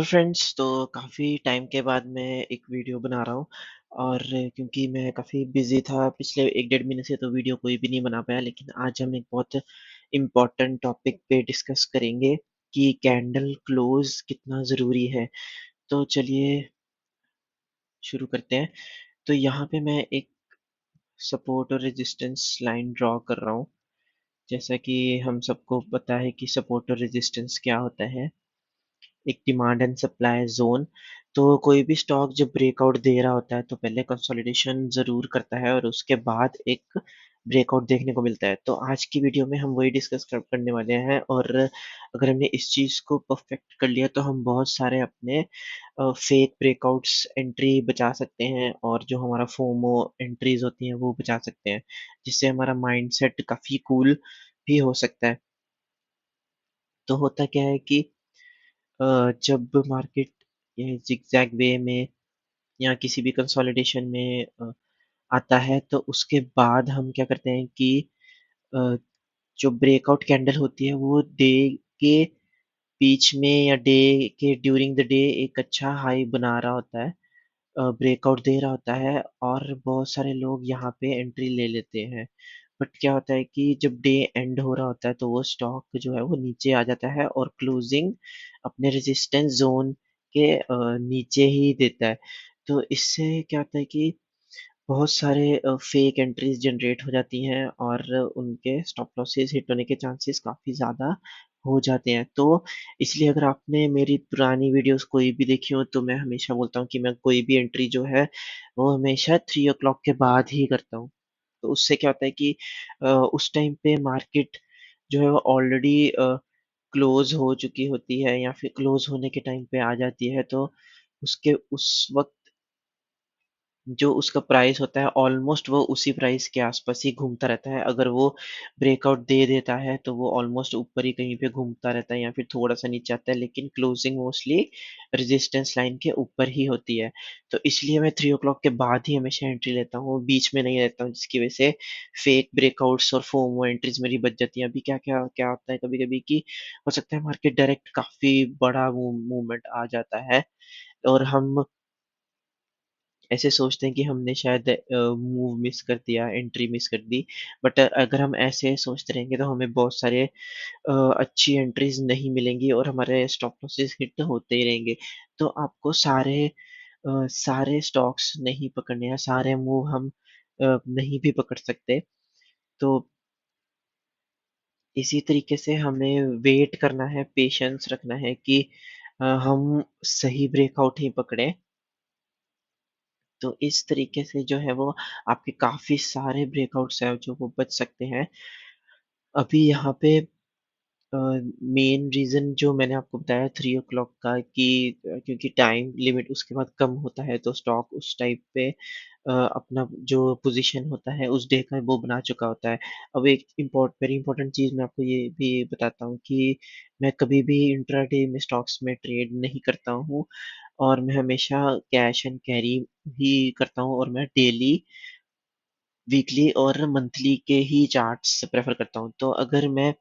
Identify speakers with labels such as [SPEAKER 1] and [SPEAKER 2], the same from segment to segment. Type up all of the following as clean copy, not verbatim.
[SPEAKER 1] तो फ्रेंड्स तो काफ़ी टाइम के बाद मैं एक वीडियो बना रहा हूँ और क्योंकि मैं काफ़ी बिज़ी था पिछले 1 डेढ़ महीने से तो वीडियो कोई भी नहीं बना पाया। लेकिन आज हम एक बहुत इम्पोर्टेंट टॉपिक पे डिस्कस करेंगे कि कैंडल क्लोज़ कितना ज़रूरी है। तो चलिए शुरू करते हैं। तो यहाँ पे मैं एक सपोर्ट और रेजिस्टेंस लाइन ड्रॉ कर रहा हूँ। जैसा कि हम सबको पता है कि सपोर्ट और रेजिस्टेंस क्या होता है। एक डिमांड एंड सप्लाई ज़ोन। तो कोई भी स्टॉक जब ब्रेकआउट दे रहा होता है तो पहले कंसोलिडेशन ज़रूर करता है और उसके बाद एक ब्रेकआउट देखने को मिलता है। तो आज की वीडियो में हम वही डिस्कस करने वाले हैं और अगर हमने इस चीज़ को परफेक्ट कर लिया तो हम बहुत सारे अपने फेक ब्रेकआउट्स एंट्री बचा सकते हैं और जो हमारा फोमो एंट्रीज होती हैं वो बचा सकते हैं, जिससे हमारा माइंडसेट काफ़ी कूल भी हो सकता है। तो होता क्या है कि जब मार्केट ये ज़िगज़ैग वे में या किसी भी कंसोलिडेशन में आता है तो उसके बाद हम क्या करते हैं कि अ, जो ब्रेकआउट कैंडल होती है वो डे के बीच में या डे के ड्यूरिंग द डे एक अच्छा हाई बना रहा होता है, ब्रेकआउट दे रहा होता है और बहुत सारे लोग यहाँ पे एंट्री ले लेते हैं। बट क्या होता है कि जब डे एंड हो रहा होता है तो वो स्टॉक जो है वो नीचे आ जाता है और क्लोजिंग अपने रेजिस्टेंस ज़ोन के नीचे ही देता है। तो इससे क्या होता है कि बहुत सारे फेक एंट्रीज़ जनरेट हो जाती हैं और उनके स्टॉप लॉसेस हिट होने के चांसेस काफ़ी ज़्यादा हो जाते हैं। तो इसलिए अगर आपने मेरी पुरानी वीडियोज़ कोई भी देखी हो तो मैं हमेशा बोलता हूँ कि मैं कोई भी एंट्री जो है वो हमेशा 3 ओ क्लॉक के बाद ही करता हूँ। तो उससे क्या होता है कि उस टाइम पे मार्केट जो है वो ऑलरेडी क्लोज़ हो चुकी होती है या फिर क्लोज़ होने के टाइम पे आ जाती है। तो उसके उस वक़्त जो उसका प्राइस होता है ऑलमोस्ट वो उसी प्राइस के आसपास ही घूमता रहता है। अगर वो ब्रेकआउट दे देता है तो वो ऑलमोस्ट ऊपर ही कहीं पे घूमता रहता है या फिर थोड़ा-सा नीचे आता है, लेकिन क्लोजिंग मोस्टली रेजिस्टेंस लाइन के ऊपर ही होती है। तो इसलिए मैं 3 ओ क्लॉक के बाद ही हमेशा एंट्री लेता हूँ, बीच में नहीं लेता हूँ, जिसकी वजह से फेक ब्रेकआउट्स और फोमो एंट्रीज़ मेरी बच जाती हैं। अभी क्या-क्या क्या होता है कभी-कभी कि हो सकता है मार्केट डायरेक्ट काफ़ी बड़ा मूवमेंट आ जाता है और हम ऐसे सोचते हैं कि हमने शायद मूव मिस कर दिया, एंट्री मिस कर दी। बट अगर हम ऐसे सोचते रहेंगे तो हमें बहुत सारे अच्छी एंट्रीज़ नहीं मिलेंगी और हमारे स्टॉप लॉसेस हिट होते ही रहेंगे। तो आपको सारे स्टॉक्स नहीं पकड़ने हैं, सारे मूव हम नहीं भी पकड़ सकते। तो इसी तरीके से हमें वेट करना है, पेशेंस रखना है कि हम सही ब्रेकआउट ही पकड़ें। तो इस तरीके से जो है वो आपके काफ़ी सारे ब्रेकआउट्स हैं जो वो बच सकते हैं। अभी यहाँ पे मेन रीज़न जो मैंने आपको बताया 3 ओ क्लॉक का कि क्योंकि टाइम लिमिट उसके बाद कम होता है तो स्टॉक उस टाइम पे अपना जो पोज़ीशन होता है उस डे का वो बना चुका होता है। अब एक वेरी इम्पोर्टेंट चीज़ मैं आपको ये भी बताता हूँ कि मैं कभी भी इंट्राडे में स्टॉक्स में ट्रेड नहीं करता हूँ और मैं हमेशा कैश एंड कैरी ही करता हूँ और मैं डेली, वीकली और मंथली के ही चार्ट्स प्रेफ़र करता हूँ। तो अगर मैं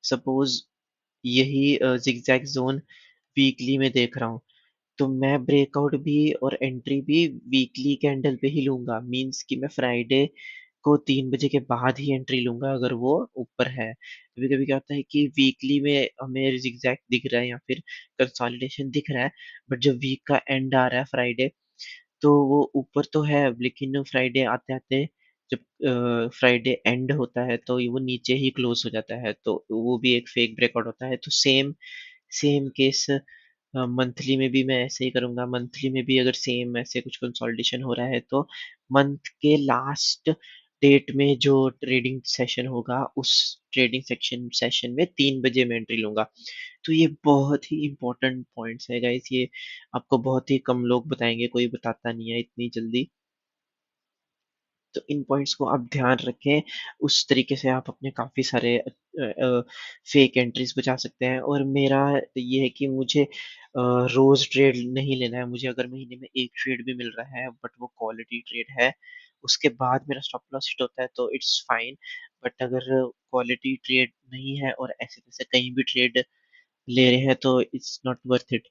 [SPEAKER 1] सपोज़ यही ज़िगज़ैग ज़ोन वीकली में देख रहा हूँ, तो मैं ब्रेकआउट भी और एंट्री भी वीकली कैंडल पे ही लूँगा। मीन्स कि मैं फ्राइडे को 3 बजे के बाद ही एंट्री लूँगा अगर वो ऊपर है। कभी-कभी क्या होता है कि वीकली में हमें ज़िगज़ैग दिख रहा है या फिर कंसोलिडेशन दिख रहा है, बट जब वीक का एंड आ रहा है फ्राइडे, तो वो ऊपर तो है लेकिन फ्राइडे आते-आते जब फ्राइडे एंड होता है तो वो नीचे ही क्लोज़ हो जाता है, तो वो भी एक फेक ब्रेकआउट होता है। तो सेम सेम केस मंथली में भी मैं ऐसे ही करूँगा। मंथली में भी अगर सेम ऐसे कुछ कंसोलिडेशन हो रहा है तो मंथ के लास्ट डेट में जो ट्रेडिंग सेशन होगा उस ट्रेडिंग सेशन में 3 बजे मैं एंट्री लूँगा। तो ये बहुत ही इम्पोर्टेंट पॉइंट्स है गाइस, ये आपको बहुत ही कम लोग बताएँगे, कोई बताता नहीं है इतनी जल्दी। तो इन पॉइंट्स को आप ध्यान रखें, उस तरीके से आप अपने काफ़ी सारे फेक एंट्रीज़ बचा सकते हैं और मेरा ये है कि मुझे रोज़ ट्रेड नहीं लेना है। मुझे अगर महीने में 1 ट्रेड भी मिल रहा है बट वो क्वालिटी ट्रेड है, उसके बाद मेरा स्टॉप लॉस हिट होता है तो इट्स फाइन। बट अगर क्वालिटी ट्रेड नहीं है और ऐसे-तैसे कहीं भी ट्रेड ले रहे हैं तो इट्स नॉट वर्थ इट।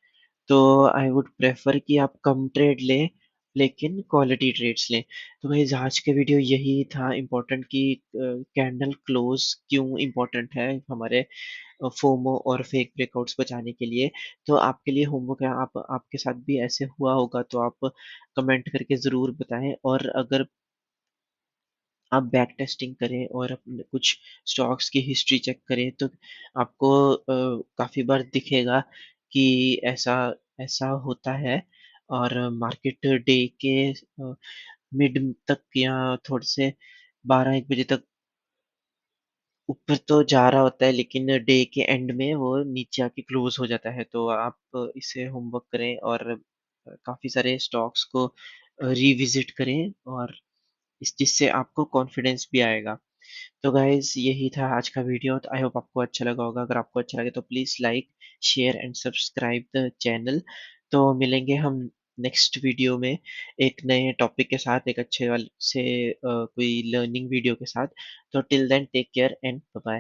[SPEAKER 1] तो आई वुड प्रेफ़र कि आप कम ट्रेड लें, लेकिन क्वालिटी ट्रेड्स लें। तो गाइस आज का वीडियो यही था इम्पोर्टेंट कि कैंडल क्लोज़ क्यों इम्पोर्टेंट है हमारे फोमो और फेक ब्रेकआउट्स बचाने के लिए। तो आपके लिए होमवर्क है, आप आपके साथ भी ऐसे हुआ होगा तो आप कमेंट करके ज़रूर बताएँ, और अगर आप बैक टेस्टिंग करें और अपने कुछ स्टॉक्स की हिस्ट्री चेक करें तो आपको काफ़ी बार दिखेगा कि ऐसा ऐसा होता है। और मार्केट डे के मिड तक या थोड़े से 12-1 बजे तक ऊपर तो जा रहा होता है, लेकिन डे के एंड में वो नीचे आके क्लोज हो जाता है। तो आप इसे होमवर्क करें और काफ़ी सारे स्टॉक्स को रिविजिट करें, और इस जिससे आपको कॉन्फिडेंस भी आएगा। तो गाइज़ यही था आज का वीडियो। तो आई होप आपको अच्छा लगा होगा। अगर आपको अच्छा लगे तो please like, share and subscribe the channel. तो मिलेंगे हम नेक्स्ट वीडियो में एक नए टॉपिक के साथ, एक अच्छे वाले से कोई लर्निंग वीडियो के साथ। तो till then take care and bye bye.